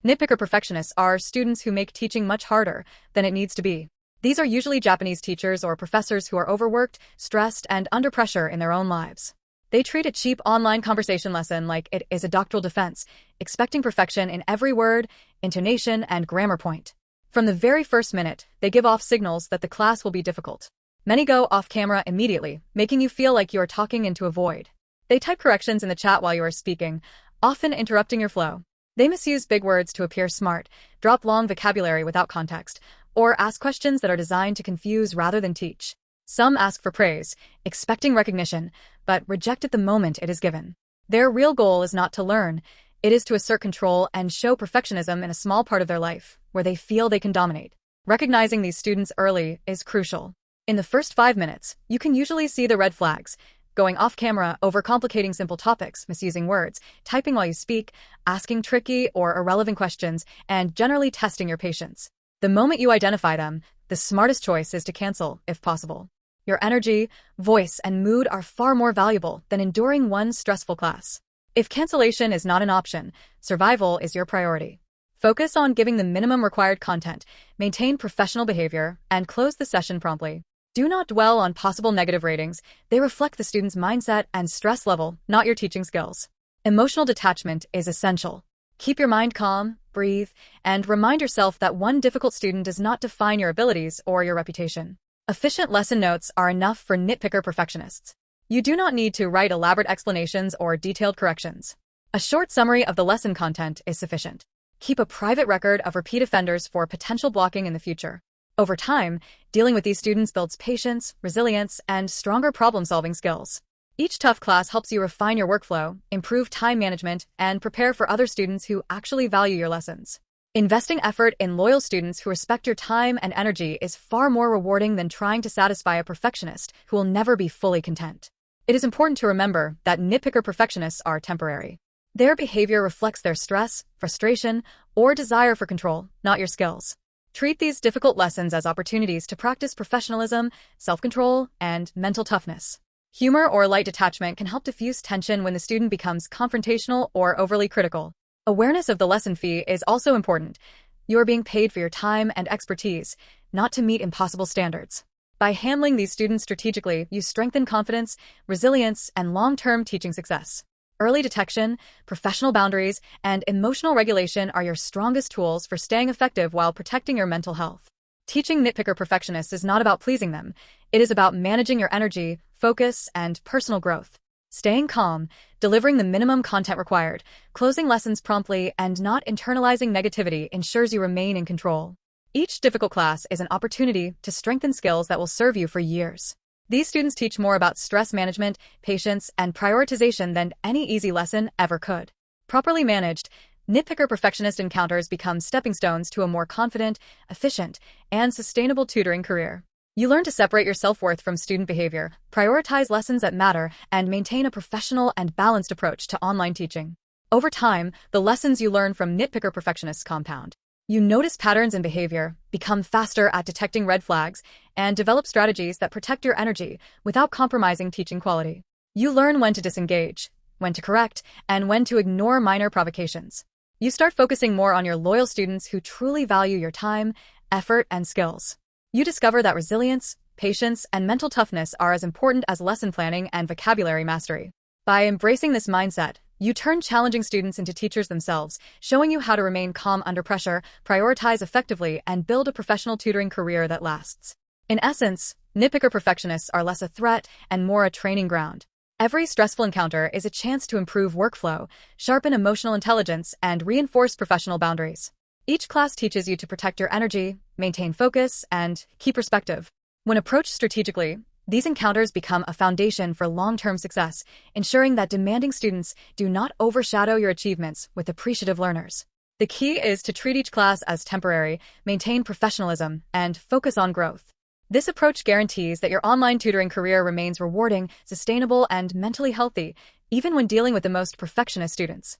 Nitpicker perfectionists are students who make teaching much harder than it needs to be. These are usually Japanese teachers or professors who are overworked, stressed, and under pressure in their own lives. They treat a cheap online conversation lesson like it is a doctoral defense, expecting perfection in every word, intonation, and grammar point. From the very first minute, they give off signals that the class will be difficult. Many go off camera immediately, making you feel like you are talking into a void. They type corrections in the chat while you are speaking, often interrupting your flow. They misuse big words to appear smart, drop long vocabulary without context, or ask questions that are designed to confuse rather than teach. Some ask for praise, expecting recognition, but reject it the moment it is given. Their real goal is not to learn, it is to assert control and show perfectionism in a small part of their life, where they feel they can dominate. Recognizing these students early is crucial. In the first 5 minutes, you can usually see the red flags: going off camera, overcomplicating simple topics, misusing words, typing while you speak, asking tricky or irrelevant questions, and generally testing your patience. The moment you identify them, the smartest choice is to cancel, if possible. Your energy, voice, and mood are far more valuable than enduring one stressful class. If cancellation is not an option, survival is your priority. Focus on giving the minimum required content, maintain professional behavior, and close the session promptly. Do not dwell on possible negative ratings. They reflect the student's mindset and stress level, not your teaching skills. Emotional detachment is essential. Keep your mind calm, breathe, and remind yourself that one difficult student does not define your abilities or your reputation. Efficient lesson notes are enough for nitpicker perfectionists. You do not need to write elaborate explanations or detailed corrections. A short summary of the lesson content is sufficient. Keep a private record of repeat offenders for potential blocking in the future. Over time, dealing with these students builds patience, resilience, and stronger problem-solving skills. Each tough class helps you refine your workflow, improve time management, and prepare for other students who actually value your lessons. Investing effort in loyal students who respect your time and energy is far more rewarding than trying to satisfy a perfectionist who will never be fully content. It is important to remember that nitpicker perfectionists are temporary. Their behavior reflects their stress, frustration, or desire for control, not your skills. Treat these difficult lessons as opportunities to practice professionalism, self-control, and mental toughness. Humor or light detachment can help diffuse tension when the student becomes confrontational or overly critical. Awareness of the lesson fee is also important. You are being paid for your time and expertise, not to meet impossible standards. By handling these students strategically, you strengthen confidence, resilience, and long-term teaching success. Early detection, professional boundaries, and emotional regulation are your strongest tools for staying effective while protecting your mental health. Teaching nitpicker perfectionists is not about pleasing them. It is about managing your energy, focus, and personal growth. Staying calm, delivering the minimum content required, closing lessons promptly, and not internalizing negativity ensures you remain in control. Each difficult class is an opportunity to strengthen skills that will serve you for years. These students teach more about stress management, patience, and prioritization than any easy lesson ever could. Properly managed, nitpicker perfectionist encounters become stepping stones to a more confident, efficient, and sustainable tutoring career. You learn to separate your self-worth from student behavior, prioritize lessons that matter, and maintain a professional and balanced approach to online teaching. Over time, the lessons you learn from nitpicker perfectionists compound. You notice patterns in behavior, become faster at detecting red flags, and develop strategies that protect your energy without compromising teaching quality. You learn when to disengage, when to correct, and when to ignore minor provocations. You start focusing more on your loyal students who truly value your time, effort, and skills. You discover that resilience, patience, and mental toughness are as important as lesson planning and vocabulary mastery. By embracing this mindset, you turn challenging students into teachers themselves, showing you how to remain calm under pressure, prioritize effectively, and build a professional tutoring career that lasts. In essence, nitpicker perfectionists are less a threat and more a training ground. Every stressful encounter is a chance to improve workflow, sharpen emotional intelligence, and reinforce professional boundaries. Each class teaches you to protect your energy, maintain focus, and keep perspective. When approached strategically, these encounters become a foundation for long-term success, ensuring that demanding students do not overshadow your achievements with appreciative learners. The key is to treat each class as temporary, maintain professionalism, and focus on growth. This approach guarantees that your online tutoring career remains rewarding, sustainable, and mentally healthy, even when dealing with the most perfectionist students.